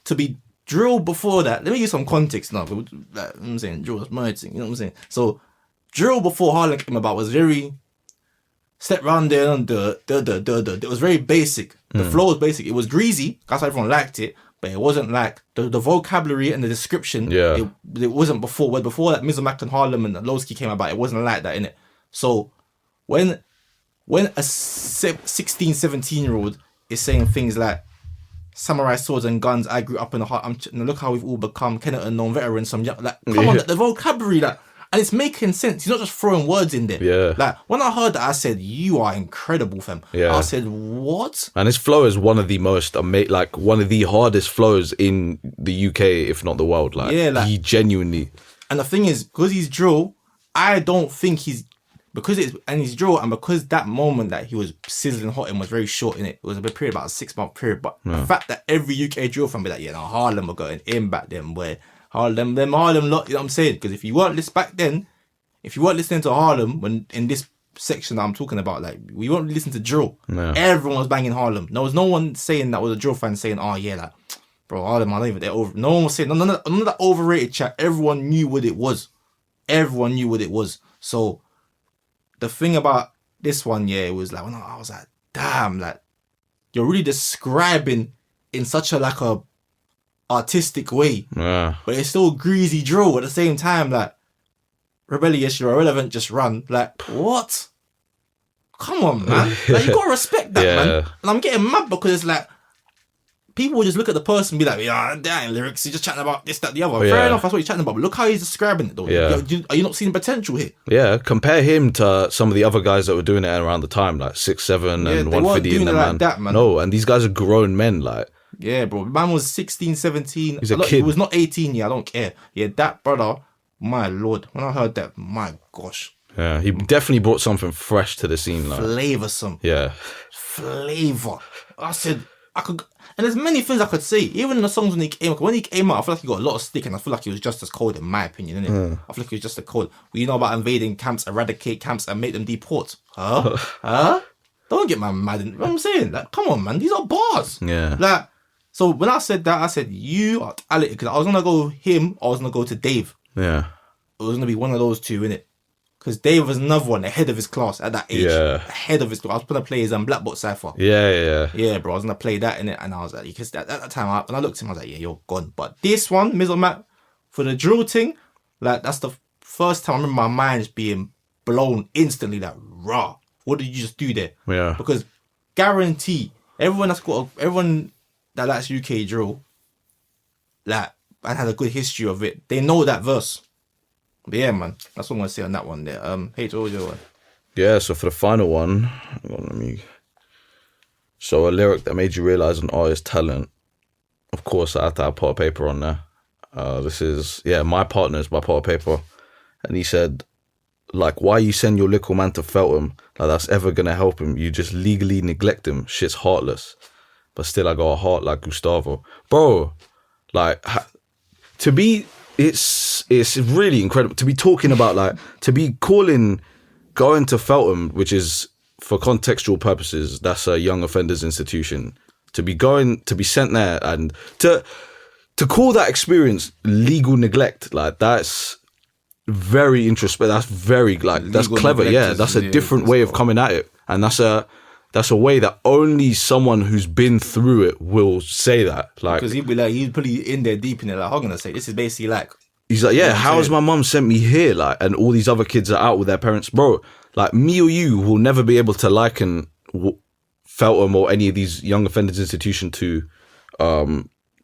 to be drilled before that, let me give some context now. Like, you know what I'm saying? Drill was my thing, you know what I'm saying? So, drill before Harlem came about was very... Step round there and it was very basic. The flow was basic. It was greasy. That's why everyone liked it. But it wasn't like the vocabulary and the description. Yeah. It wasn't before. Well, before that, Mizzle Mac and Harlem and Lowski came about, it wasn't like that, innit? So when a 16, 17-year-old is saying things like samurai swords and guns, I grew up in the heart. Look how we've all become. Kennerton, non-veteran, some young, like come on, the vocabulary, like. And it's making sense. He's not just throwing words in there. Yeah. Like, when I heard that, I said, you are incredible, fam. Yeah. I said, what? And his flow is one of the most, like, one of the hardest flows in the UK, if not the world. Like, yeah, like, he genuinely... And the thing is, because he's drill, I don't think he's... he's drill, and because that moment that he was sizzling hot and was very short in it, it was a period, about a 6-month period. But the fact that every UK drill fan be like, yeah, now Harlem were going in back then, where... Harlem lot, you know what I'm saying? Because if you weren't listening to Harlem, when in this section that I'm talking about, like, we weren't listening to drill. No. Everyone was banging Harlem. There was no one saying that was a drill fan saying, oh yeah, like, Bro, all them, I don't even, they're over. No one was saying, none of that overrated chat. Everyone knew what it was. Everyone knew what it was. So, the thing about this one, yeah, it was like, when I was like, damn, like, you're really describing in such a, like, a artistic way. Yeah. But it's still greasy drill at the same time, like, rebellious, you're irrelevant, just run. Like, what? Come on, man. Like, you gotta respect that, man. And I'm getting mad because it's like, people will just look at the person and be like, yeah, damn, lyrics, he's just chatting about this, that, the other. Fair enough, that's what he's chatting about. But look how he's describing it, though. Yeah. Are you not seeing potential here? Yeah, compare him to some of the other guys that were doing it around the time, like 6'7" and 150 in the like that, man. No, and these guys are grown men, like. Yeah, bro. Man was 16, 17. He's a kid. He was not 18 yet, I don't care. Yeah, that brother, my lord. When I heard that, my gosh. Yeah, he definitely brought something fresh to the scene. Like. Flavoursome. Yeah. Flavour. I said, I could... And there's many things I could say. Even in the songs when he came out, I feel like he got a lot of stick, and I feel like he was just as cold, in my opinion, innit? I feel like he was just as cold. Well, you know about invading camps, eradicate camps, and make them deport. Huh? Huh? Don't get my mad. You know what I'm saying? Like, come on, man. These are bars. Yeah. Like, so when I said that, I said, you are talented. Because I was going to go him, or I was going to go to Dave. Yeah. It was going to be one of those two, innit? Because Dave was another one ahead of his class at that age. Yeah. Ahead of his class. I was going to play his Black Box Cypher. Yeah. Yeah, bro. I was going to play that in it. And I was like, because at that time, when I looked at him, I was like, yeah, you're gone. But this one, Mizzle Matt, for the drill thing, like, that's the first time I remember my mind just being blown instantly. Like, raw. What did you just do there? Yeah. Because guarantee, everyone that likes UK drill, like, and had a good history of it, they know that verse. But yeah, man, that's what I'm gonna say on that one there. H, what was your one? Yeah, so for the final one, so a lyric that made you realize an artist's talent. Of course, I had to have Pot of Paper on there. This is My Partners by Pot of Paper, and he said, like, why you send your little man to Feltham? Like, that's ever gonna help him? You just legally neglect him. Shit's heartless, but still I got a heart like Gustavo, bro. Like, to be. It's really incredible to be talking about, like, to be going to Feltham, which is, for contextual purposes, that's a young offenders institution. To be sent there and to call that experience legal neglect, like, that's very interesting. That's very, like, that's clever. Yeah, that's a different way of coming at it, and that's a way that only someone who's been through it will say that. Like, because he'd put you in there deep in it. Like, I'm gonna say this is basically like, he's like, yeah, how has my mum sent me here? Like, and all these other kids are out with their parents, bro. Like, me or you will never be able to liken Feltham or any of these young offenders institution to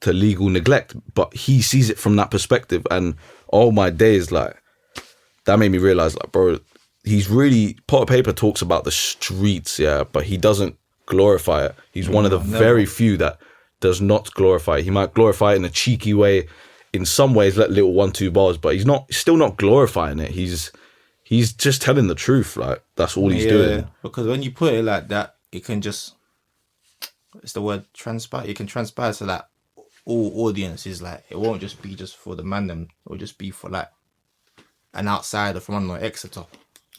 legal neglect, but he sees it from that perspective, and all my days, like, that made me realize, like, bro. He's really, Pot of Paper talks about the streets, yeah, but he doesn't glorify it. He's one of the very few that does not glorify it. He might glorify it in a cheeky way, in some ways, let little 1-2 bars, but he's still not glorifying it. He's just telling the truth, like, that's all he's doing. Because when you put it like that, it can just, it's the word transpire. It can transpire to, like, all audiences. Like, it won't just be just for the man them. It will just be for, like, an outsider from, I don't know, Exeter.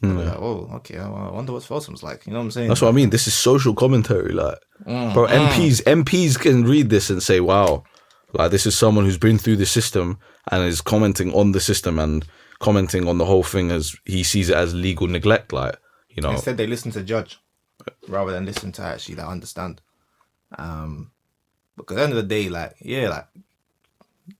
Like, oh, okay. I wonder what Feltham's like. You know what I'm saying? That's what I mean. This is social commentary, like, bro. MPs can read this and say, "Wow, like, this is someone who's been through the system and is commenting on the system and commenting on the whole thing as he sees it as legal neglect." Like, you know, instead they listen to judge rather than listen to actually, like, understand. Because at the end of the day, like,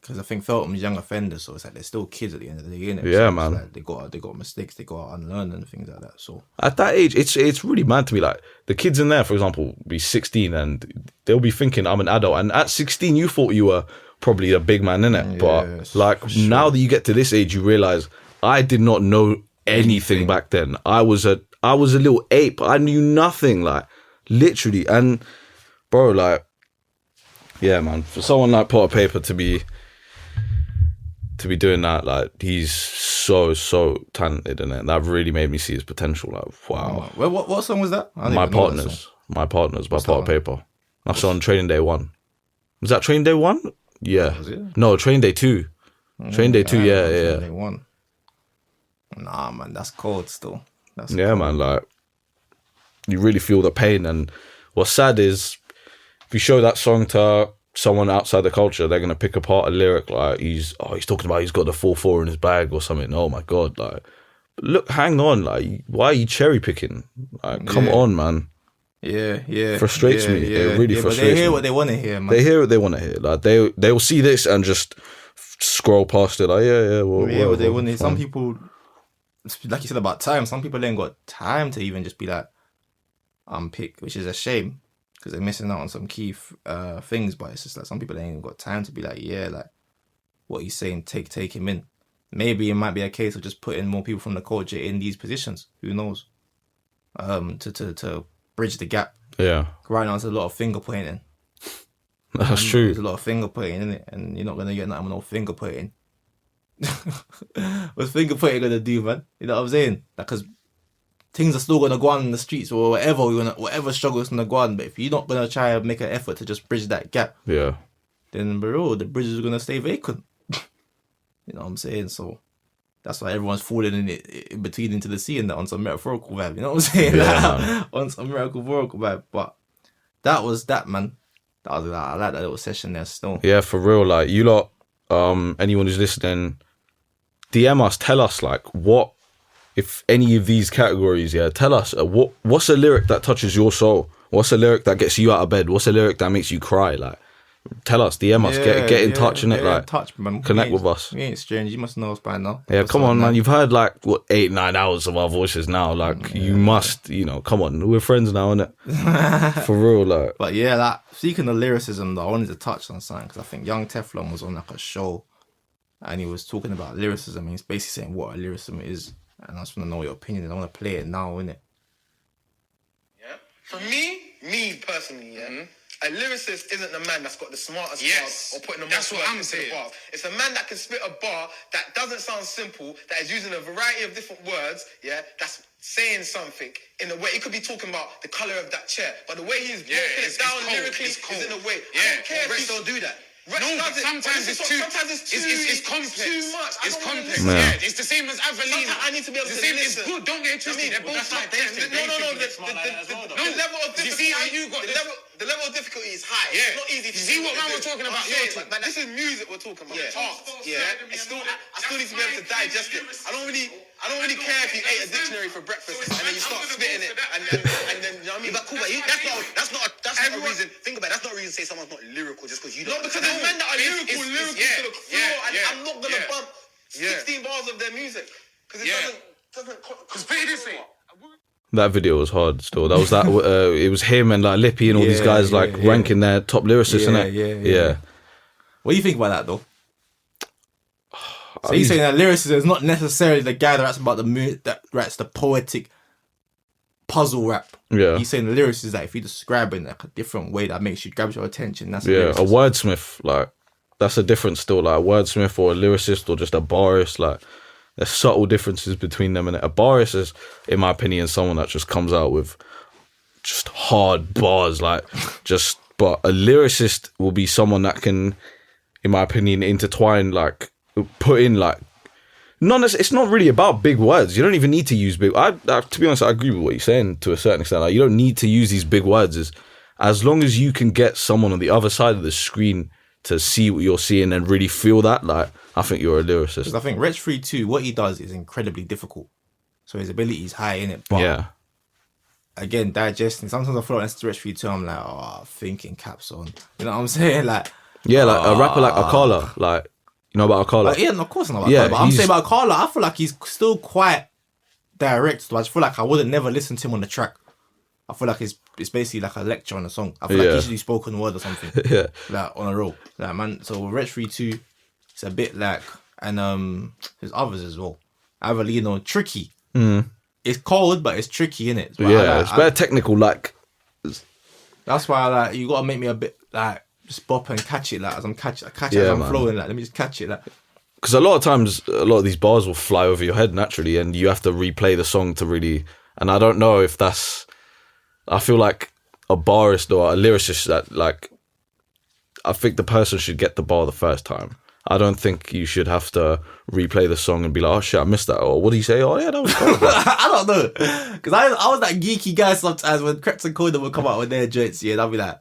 because I think Feltham's young offenders, so it's like they're still kids at the end of the day, innit? Yeah, so man. Like they got mistakes, they got to unlearn and things like that. So at that age, it's really mad to me. Like, the kids in there, for example, be 16 and they'll be thinking, I'm an adult. And at 16, you thought you were probably a big man, innit? But like, now that you get to this age, you realize I did not know anything back then. I was a little ape. I knew nothing, like, literally. And bro, like, yeah, man, for someone like Pot of Paper to be doing that, like, he's so talented, in it. That really made me see his potential. Like, wow. What song was that? My Partners by Pot of Paper. That's on Training Day 1. Was that Training Day 1? Yeah. No, Training Day 2. Training Day 2, yeah. Training Day 1. Nah, man, that's cold still. That's cold. Man, like, you really feel the pain. And what's sad is, if you show that song to someone outside the culture, they're gonna pick apart a lyric like he's talking about he's got the 4-4 in his bag or something. Oh my god, like look, hang on, like why are you cherry picking? Like, come on, man. Yeah. Frustrates me. It really frustrates me. But they hear what they want to hear, man. They hear what they want to hear. Like they will see this and just scroll past it. Like what they want to hear. Some people, like you said about time, some people ain't got time to even just be like unpick, which is a shame because they're missing out on some key things. But it's just like some people ain't even got time to be like, like what he's saying, take him in. Maybe it might be a case of just putting more people from the culture in these positions. Who knows? To bridge the gap. Yeah. Right now, there's a lot of finger pointing. That's true. There's a lot of finger pointing, isn't it? And you're not gonna get nothing with no finger pointing. What's finger pointing gonna do, man? You know what I'm saying? Because things are still gonna go on in the streets or whatever struggle is gonna go on. But if you're not gonna try and make an effort to just bridge that gap, then bro, the bridges are gonna stay vacant. You know what I'm saying? So that's why everyone's falling in between into the sea and that on some metaphorical vibe. You know what I'm saying? Yeah, on some metaphorical vibe. But that was that, man. I like that little session there still. Yeah, for real. Like you lot, anyone who's listening, DM us, tell us like what, if any of these categories, tell us what's a lyric that touches your soul? What's a lyric that gets you out of bed? What's a lyric that makes you cry? Like, tell us, DM us, get in touch, innit? Like, touch, man. Connect with us. We ain't strange. You must know us by now. Yeah, come on, man. You've heard like 8-9 hours of our voices now. Like, you must, come on. We're friends now, innit? For real, like. But yeah, like speaking of lyricism, though, I wanted to touch on something because I think Young Teflon was on like a show, and he was talking about lyricism. And he's basically saying what a lyricism is, and I just want to know your opinion. And I want to play it now, innit? Yeah. For me personally, a lyricist isn't the man that's got the smartest bars or putting the most work into the bars. It's a man that can spit a bar that doesn't sound simple, that is using a variety of different words, that's saying something in a way. It could be talking about the colour of that chair, but the way he's breaking it down lyrically is in a way. I don't care if Rex don't do that. Sometimes it's too complex. Too much. It's complex. Yeah, it's the same as Avelina. I need to be able to It's listen. good. Don't get it twisted. They're both like No, the level of difficulty. You see how you got the level of difficulty is high. Yeah. It's not easy. You see what man was talking about? This is music we're talking about. I still need to be able to digest it. I don't really care if you ate a dictionary for breakfast and then you start spitting it and then you know what I mean. But cool, but that's not a reason. Think about it. That's not a reason to say someone's not lyrical just because you don't. No, because there's men that are lyrical to the floor, and I'm not gonna bump 16 bars of their music because it doesn't. Because put it this way. That video was hard still. It was him and like Lippy and all these guys ranking their top lyricists, innit? Yeah. What do you think about that though? So he's saying that lyricist is not necessarily the guy that raps about that writes the poetic puzzle rap. Yeah. He's saying the lyricist is that if you describe it in like a different way that makes you grab your attention, that's a wordsmith, like that's a difference still, like a wordsmith or a lyricist or just a barist, like there's subtle differences between them, and a barist is, in my opinion, someone that just comes out with just hard bars, but a lyricist will be someone that can, in my opinion, intertwine, like put in like it's not really about big words. You don't even need to use big. To be honest, I agree with what you're saying to a certain extent. Like, you don't need to use these big words as long as you can get someone on the other side of the screen to see what you're seeing and really feel that. Like, I think you're a lyricist. I think Rich 3-2, what he does is incredibly difficult. So his ability is high in it. But again, digesting. Sometimes I feel like it's Rich 3-2. I'm like, thinking caps on. You know what I'm saying? Like, a rapper like Akala, like. You know about Akala? Yeah, of course I know about Akala. But I'm saying about Akala, I feel like he's still quite direct. So I just feel like I would have never listened to him on the track. I feel like it's basically like a lecture on a song. I feel like he should do spoken word or something. Like on a roll. Like, man, so Rich 3-2, it's a bit like, and there's others as well. Avelino, tricky. It's cold, but it's tricky, innit? It's very technical, like. That's why you gotta make me a bit like just bop and catch it, like as I'm flowing, like let me just catch it, like. Because a lot of times, a lot of these bars will fly over your head naturally, and you have to replay the song to really. And I don't know if that's. I feel like a barist or a lyricist that like. I think the person should get the bar the first time. I don't think you should have to replay the song and be like, oh shit, I missed that. Or what do you say? Oh yeah, that was cool. I don't know. Because I was that geeky guy sometimes when Kreps and Coda would come out with their joints, and I'd be like,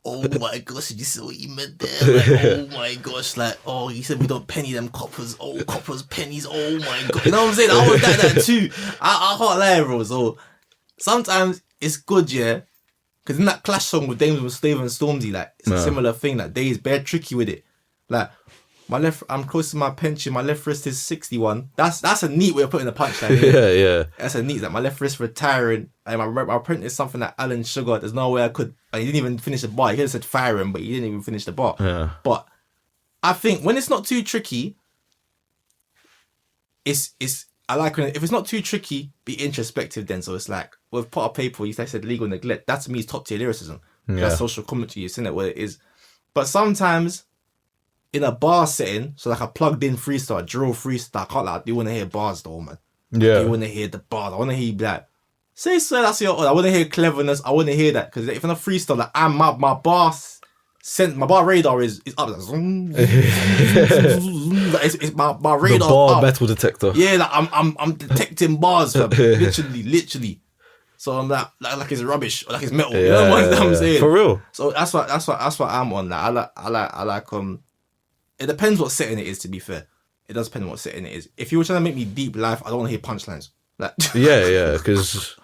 oh my gosh, did you see what he meant there? Like, oh my gosh, like, oh, he said we don't penny them coppers. Oh, coppers, pennies. Oh my god, you know what I'm saying? I was like that too. I can't lie, bro. So sometimes it's good, yeah. Because in that Clash song with Dames with Stave and Stormzy, like, it's a similar thing. Like, they is bare tricky with it. Like, I'm close to my pension. My left wrist is 61. That's a neat way of putting a punchline. Yeah. That's a neat. Like, my left wrist retiring. And my print is something like Alan Sugar. There's no way I could. And he didn't even finish the bar. He could have said firing, but he didn't even finish the bar. Yeah. But I think when it's not too tricky, I like when if it's not too tricky, be introspective. Then so it's like with pot of paper. You said legal neglect. That to me is top tier lyricism. That's social commentary. You've seen it what it is. But sometimes in a bar setting, so like a plugged in freestyle, drill freestyle, I can't lie. I do want to hear bars though, man. Yeah. I do want to hear the bars. I want to hear you be like, say so. That's your. I want to hear cleverness. I want to hear that because if I'm a freestyle, like my bar sense, my bar radar is up. Like, zoom, it's my radar. The bar up. metal detector. Yeah, like I'm detecting bars, fam. literally. So I'm like it's rubbish or like it's metal. You know what I'm saying? For real. So that's what I'm on. Like I like it depends what setting it is. To be fair, it does depend on what setting it is. If you were trying to make me deep life, I don't want to hear punchlines. Like Yeah, because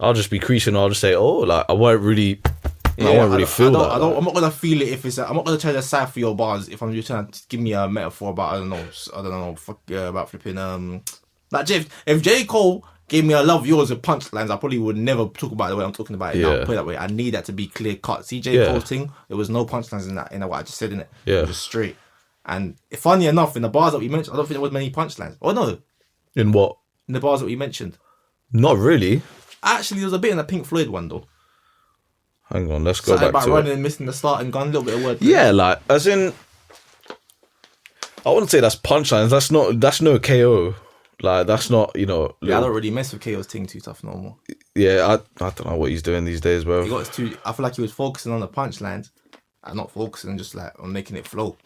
I'll just be creasing. I'll just say, oh, like I won't really. Yeah, I won't really feel that. I'm not gonna feel it if it's. I'm not gonna try to decipher your bars if I'm just trying to give me a metaphor about I don't know. About flipping like if J Cole gave me a love yours with punchlines, I probably would never talk about it the way I'm talking about it now. Put it that way. I need that to be clear cut. See J Cole thing. There was no punchlines in that. What I just said in it. Yeah. It was just straight. And funny enough, in the bars that we mentioned, I don't think there was many punchlines. Oh no, In what? in the bars that we mentioned, Not really. actually there was a bit in the Pink Floyd one though. Hang on, let's go Something back about to running it. and missing the starting gun. A little bit of word. Yeah, like as in, I wouldn't say that's punchlines. That's no KO. Like that's not Yeah, I don't really mess with KO's thing too tough no more. Yeah, I don't know what he's doing these days, bro. He got too. I feel like he was focusing on the punchlines and not focusing just like on making it flow.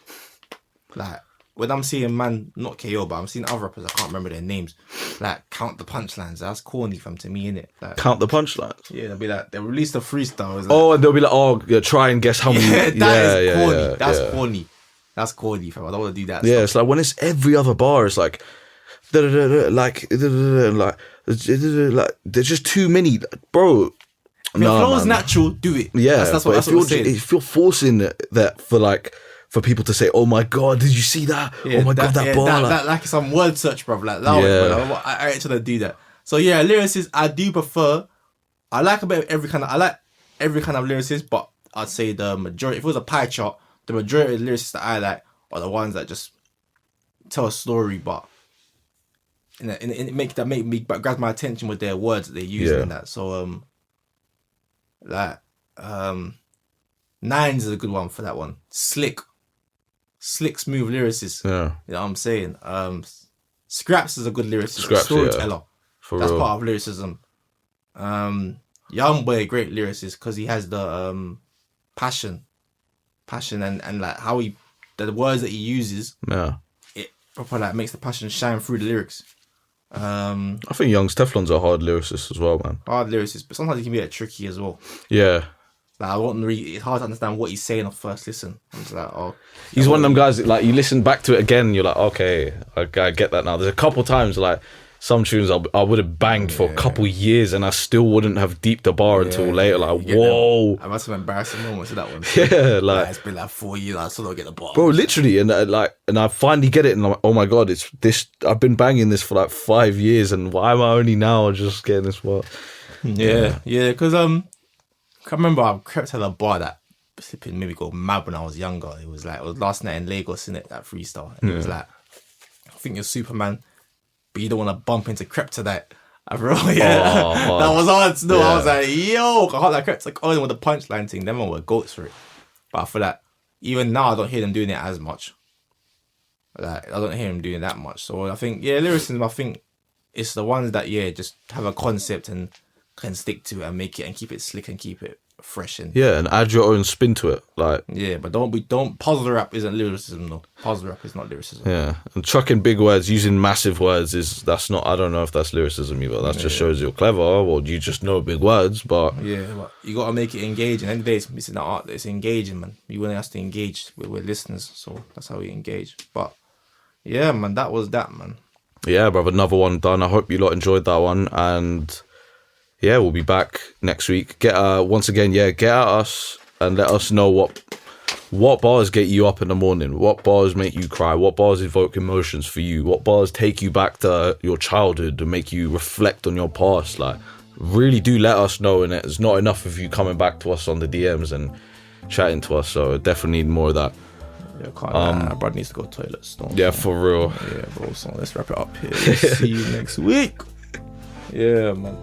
Like when I'm seeing man, not KO, but I'm seeing other rappers, I can't remember their names. Like count the punchlines. That's corny from to me, innit? Like, Count the punchlines. yeah, they'll be like they released a freestyle. Like, Oh, and they'll be like, oh, yeah, try and guess how many. that is corny. Yeah, That's yeah. corny. That's corny, fam. I don't want to do that. Yeah, it's like when it's every other bar, it's like, like there's just too many, bro. If your flow's natural, do it. Yeah, that's what I'm saying. if you're forcing that for people to say, oh my god, did you see that? Yeah, oh my god, that bar. That like some word search, bro. Like, allow it, bro. I ain't trying to do that. So yeah, lyricists, I do prefer. I like a bit of every kind of. I like every kind of lyricist, but I'd say the majority. If it was a pie chart, the majority of the lyricists that I like are the ones that just tell a story, but make me grab my attention with their words that they use in that. So Nines is a good one for that one. Slick, smooth lyricist. Yeah, You know what I'm saying? Scraps is a good lyricist. Scraps, Storyteller. for That's real. part of lyricism. Young Boy, great lyricist because he has the passion and like how the words that he uses, Yeah, it proper like makes the passion shine through the lyrics. I think Young's Teflon's a hard lyricist as well, man. Hard lyricist, but sometimes he can be a bit tricky as well. Yeah, Like I won't really. It's hard to understand what he's saying on first listen. I'm just like, oh, he's one of them guys that, like, you listen back to it again, you're like, okay, I get that now. There's a couple times like some tunes I would have banged for a couple years and I still wouldn't have deeped the bar until later. Like, whoa. I must have embarrassing moments of that one. Yeah, like, It's been like 4 years. I still don't get the bar. bro, literally, and I finally get it, and I'm like, oh my god, it's this. I've been banging this for like 5 years, and why am I only now just getting this bar? Yeah, because I remember I crept to the bar that sipping maybe go mad when I was younger. It was last night in Lagos, innit, that freestyle. And it was like, I think you're Superman, but you don't want to bump into Kryptonite. Bro, yeah, Oh, that was hard to do. yeah. I was like, yo, I heard that Kryptonite calling with the punchline thing. Them were goats for it. But I feel like even now I don't hear them doing it as much. Like I don't hear them doing that much. So I think lyricism. I think it's the ones that just have a concept and can stick to it and make it and keep it slick and keep it fresh and Yeah, and add your own spin to it. Like, yeah, but don't puzzle rap isn't lyricism though. Puzzle rap is not lyricism. yeah, and chucking big words, using massive words that's not. I don't know if that's lyricism either. That just shows you're clever, or you just know big words. But Yeah, but you gotta make it engaging. End of the day, it's not art. It's engaging, man. You really have to engage with listeners, so that's how we engage. But yeah, man, that was that, man. yeah, brother, another one done. I hope you lot enjoyed that one, and yeah, we'll be back next week. Get once again, get at us and let us know what bars get you up in the morning, what bars make you cry, what bars evoke emotions for you, what bars take you back to your childhood and make you reflect on your past. Like, really do let us know, and it's not enough of you coming back to us on the DMs and chatting to us, so definitely need more of that. Yeah, can't brother needs to go to the toilet. So, Yeah, for real. Yeah, bro, so let's wrap it up here. See you next week. Yeah, man.